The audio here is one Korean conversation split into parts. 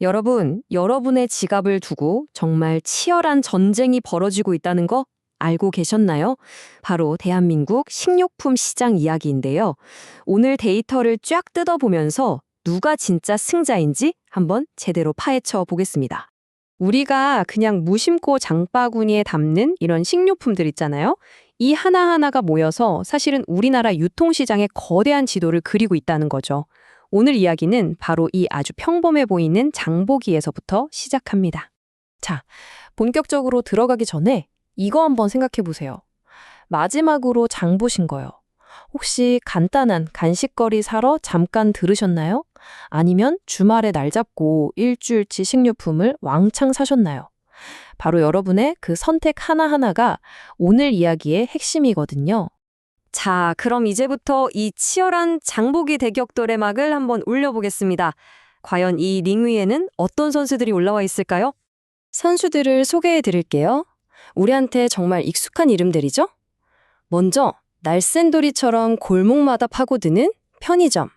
여러분, 여러분의 지갑을 두고 정말 치열한 전쟁이 벌어지고 있다는 거 알고 계셨나요? 바로 대한민국 식료품 시장 이야기인데요. 오늘 데이터를 쫙 뜯어보면서 누가 진짜 승자인지 한번 제대로 파헤쳐 보겠습니다. 우리가 그냥 무심코 장바구니에 담는 이런 식료품들 있잖아요. 이 하나하나가 모여서 사실은 우리나라 유통시장의 거대한 지도를 그리고 있다는 거죠. 오늘 이야기는 바로 이 아주 평범해 보이는 장보기에서부터 시작합니다. 자, 본격적으로 들어가기 전에 이거 한번 생각해 보세요. 마지막으로 장 보신 거요. 혹시 간단한 간식거리 사러 잠깐 들으셨나요? 아니면 주말에 날 잡고 일주일치 식료품을 왕창 사셨나요? 바로 여러분의 그 선택 하나하나가 오늘 이야기의 핵심이거든요. 자, 그럼 이제부터 이 치열한 장보기 대격돌의 막을 한번 올려보겠습니다. 과연 이 링 위에는 어떤 선수들이 올라와 있을까요? 선수들을 소개해 드릴게요. 우리한테 정말 익숙한 이름들이죠? 먼저 날쌘돌이처럼 골목마다 파고드는 편의점.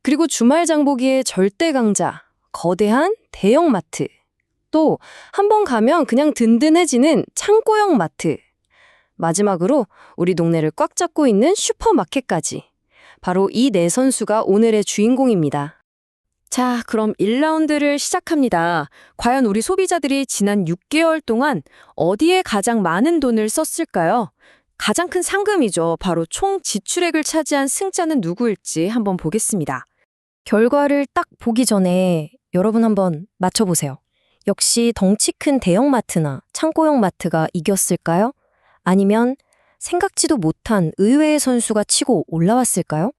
그리고 주말 장보기의 절대 강자, 거대한 대형마트. 또 한 번 가면 그냥 든든해지는 창고형 마트. 마지막으로 우리 동네를 꽉 잡고 있는 슈퍼마켓까지. 바로 이 네 선수가 오늘의 주인공입니다. 자, 그럼 1라운드를 시작합니다. 과연 우리 소비자들이 지난 6개월 동안 어디에 가장 많은 돈을 썼을까요? 가장 큰 상금이죠. 바로 총 지출액을 차지한 승자는 누구일지 한번 보겠습니다. 결과를 딱 보기 전에 여러분 한번 맞춰보세요. 역시 덩치 큰 대형마트나 창고형 마트가 이겼을까요? 아니면 생각지도 못한 의외의 선수가 치고 올라왔을까요?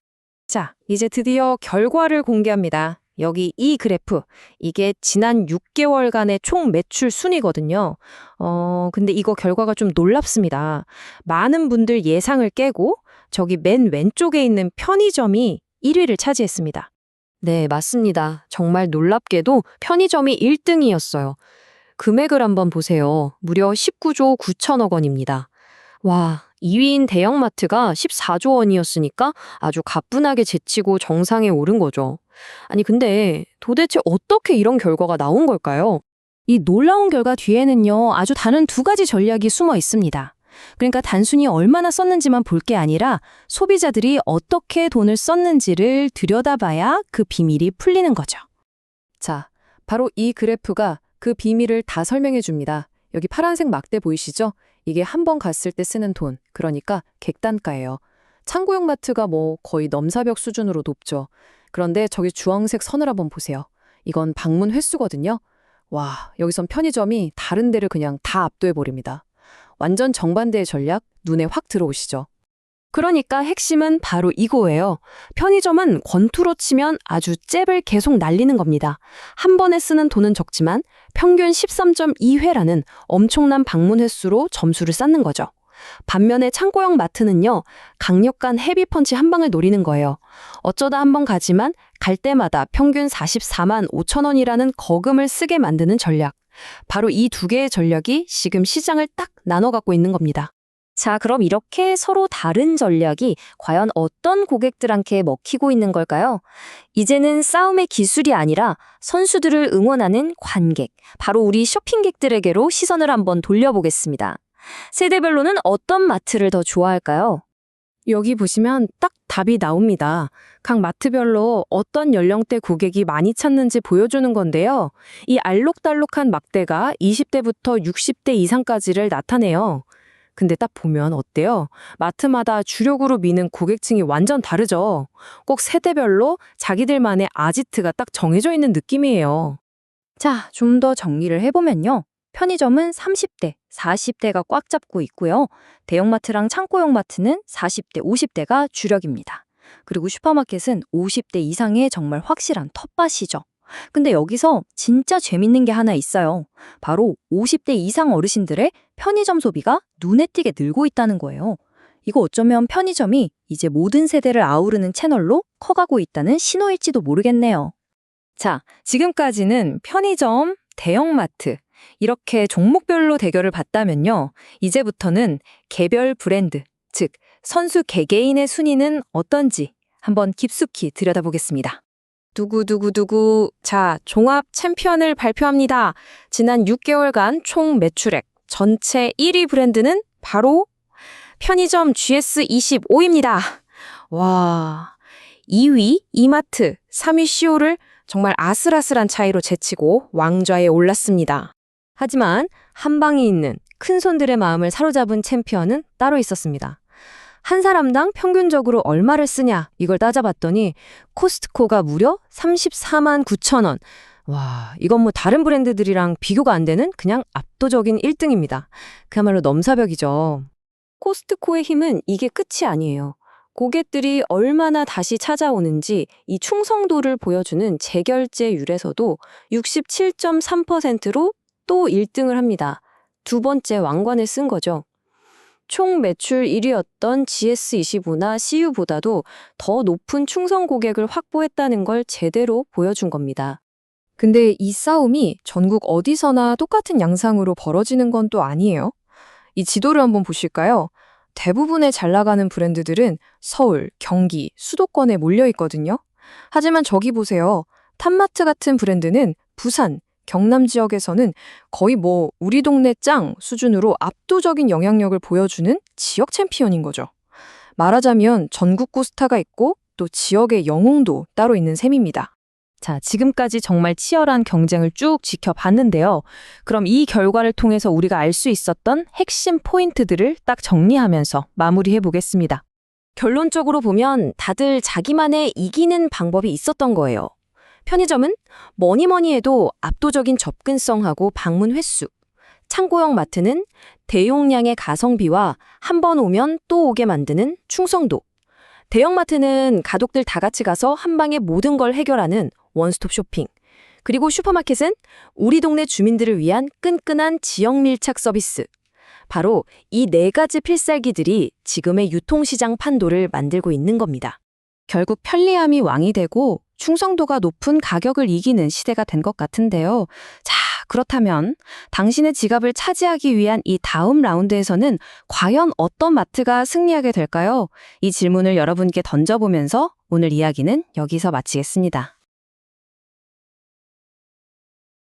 자, 이제 드디어 결과를 공개합니다. 여기 이 그래프, 이게 지난 6개월간의 총 매출 순이거든요. 근데 이거 결과가 좀 놀랍습니다. 많은 분들 예상을 깨고 저기 맨 왼쪽에 있는 편의점이 1위를 차지했습니다. 네, 맞습니다. 정말 놀랍게도 편의점이 1등이었어요. 금액을 한번 보세요. 무려 19조 9천억 원입니다. 와, 2위인 대형마트가 14조 원이었으니까 아주 가뿐하게 제치고 정상에 오른 거죠. 아니, 근데 도대체 어떻게 이런 결과가 나온 걸까요? 이 놀라운 결과 뒤에는요, 아주 다른 두 가지 전략이 숨어 있습니다. 그러니까 단순히 얼마나 썼는지만 볼 게 아니라 소비자들이 어떻게 돈을 썼는지를 들여다봐야 그 비밀이 풀리는 거죠. 자, 바로 이 그래프가 그 비밀을 다 설명해 줍니다. 여기 파란색 막대 보이시죠? 이게 한 번 갔을 때 쓰는 돈, 그러니까 객단가예요. 창고형 마트가 거의 넘사벽 수준으로 높죠. 그런데 저기 주황색 선을 한번 보세요. 이건 방문 횟수거든요. 와, 여기선 편의점이 다른 데를 그냥 다 압도해버립니다. 완전 정반대의 전략, 눈에 확 들어오시죠? 그러니까 핵심은 바로 이거예요. 편의점은 권투로 치면 아주 잽을 계속 날리는 겁니다. 한 번에 쓰는 돈은 적지만 평균 13.2회라는 엄청난 방문 횟수로 점수를 쌓는 거죠. 반면에 창고형 마트는요, 강력한 헤비펀치 한 방을 노리는 거예요. 어쩌다 한 번 가지만 갈 때마다 평균 44만 5천 원이라는 거금을 쓰게 만드는 전략. 바로 이 두 개의 전략이 지금 시장을 딱 나눠 갖고 있는 겁니다. 자, 그럼 이렇게 서로 다른 전략이 과연 어떤 고객들한테 먹히고 있는 걸까요? 이제는 싸움의 기술이 아니라 선수들을 응원하는 관객, 바로 우리 쇼핑객들에게로 시선을 한번 돌려보겠습니다. 세대별로는 어떤 마트를 더 좋아할까요? 여기 보시면 딱 답이 나옵니다. 각 마트별로 어떤 연령대 고객이 많이 찾는지 보여주는 건데요. 이 알록달록한 막대가 20대부터 60대 이상까지를 나타내요. 근데 딱 보면 어때요? 마트마다 주력으로 미는 고객층이 완전 다르죠. 꼭 세대별로 자기들만의 아지트가 딱 정해져 있는 느낌이에요. 자, 좀 더 정리를 해보면요. 편의점은 30대, 40대가 꽉 잡고 있고요. 대형마트랑 창고형 마트는 40대, 50대가 주력입니다. 그리고 슈퍼마켓은 50대 이상의 정말 확실한 텃밭이죠. 근데 여기서 진짜 재밌는 게 하나 있어요. 바로 50대 이상 어르신들의 편의점 소비가 눈에 띄게 늘고 있다는 거예요. 이거 어쩌면 편의점이 이제 모든 세대를 아우르는 채널로 커가고 있다는 신호일지도 모르겠네요. 자, 지금까지는 편의점, 대형마트, 이렇게 종목별로 대결을 봤다면요. 이제부터는 개별 브랜드, 즉 선수 개개인의 순위는 어떤지 한번 깊숙이 들여다보겠습니다. 두구두구두구. 자, 종합 챔피언을 발표합니다. 지난 6개월간 총 매출액 전체 1위 브랜드는 바로 편의점 GS25입니다. 와, 2위 이마트, 3위 CO를 정말 아슬아슬한 차이로 제치고 왕좌에 올랐습니다. 하지만 한방에 있는 큰손들의 마음을 사로잡은 챔피언은 따로 있었습니다. 한 사람당 평균적으로 얼마를 쓰냐 이걸 따져봤더니 코스트코가 무려 34만 9천 원. 와, 이건 뭐 다른 브랜드들이랑 비교가 안 되는 그냥 압도적인 1등입니다. 그야말로 넘사벽이죠. 코스트코의 힘은 이게 끝이 아니에요. 고객들이 얼마나 다시 찾아오는지 이 충성도를 보여주는 재결제율에서도 67.3%로 또 1등을 합니다. 두 번째 왕관을 쓴 거죠. 총 매출 1위였던 GS25나 CU보다도 더 높은 충성 고객을 확보했다는 걸 제대로 보여준 겁니다. 근데 이 싸움이 전국 어디서나 똑같은 양상으로 벌어지는 건 또 아니에요. 이 지도를 한번 보실까요? 대부분의 잘 나가는 브랜드들은 서울, 경기, 수도권에 몰려 있거든요. 하지만 저기 보세요. 탑마트 같은 브랜드는 부산, 경남 지역에서는 거의 뭐 우리 동네 짱 수준으로 압도적인 영향력을 보여주는 지역 챔피언인 거죠. 말하자면 전국구 스타가 있고 또 지역의 영웅도 따로 있는 셈입니다. 자, 지금까지 정말 치열한 경쟁을 쭉 지켜봤는데요. 그럼 이 결과를 통해서 우리가 알 수 있었던 핵심 포인트들을 딱 정리하면서 마무리해 보겠습니다. 결론적으로 보면 다들 자기만의 이기는 방법이 있었던 거예요. 편의점은 뭐니 해도 압도적인 접근성하고 방문 횟수, 창고형 마트는 대용량의 가성비와 한 번 오면 또 오게 만드는 충성도, 대형마트는 가족들 다 같이 가서 한 방에 모든 걸 해결하는 원스톱 쇼핑, 그리고 슈퍼마켓은 우리 동네 주민들을 위한 끈끈한 지역 밀착 서비스. 바로 이 네 가지 필살기들이 지금의 유통시장 판도를 만들고 있는 겁니다. 결국 편리함이 왕이 되고 충성도가 높은 가격을 이기는 시대가 된 것 같은데요. 자, 그렇다면 당신의 지갑을 차지하기 위한 이 다음 라운드에서는 과연 어떤 마트가 승리하게 될까요? 이 질문을 여러분께 던져보면서 오늘 이야기는 여기서 마치겠습니다.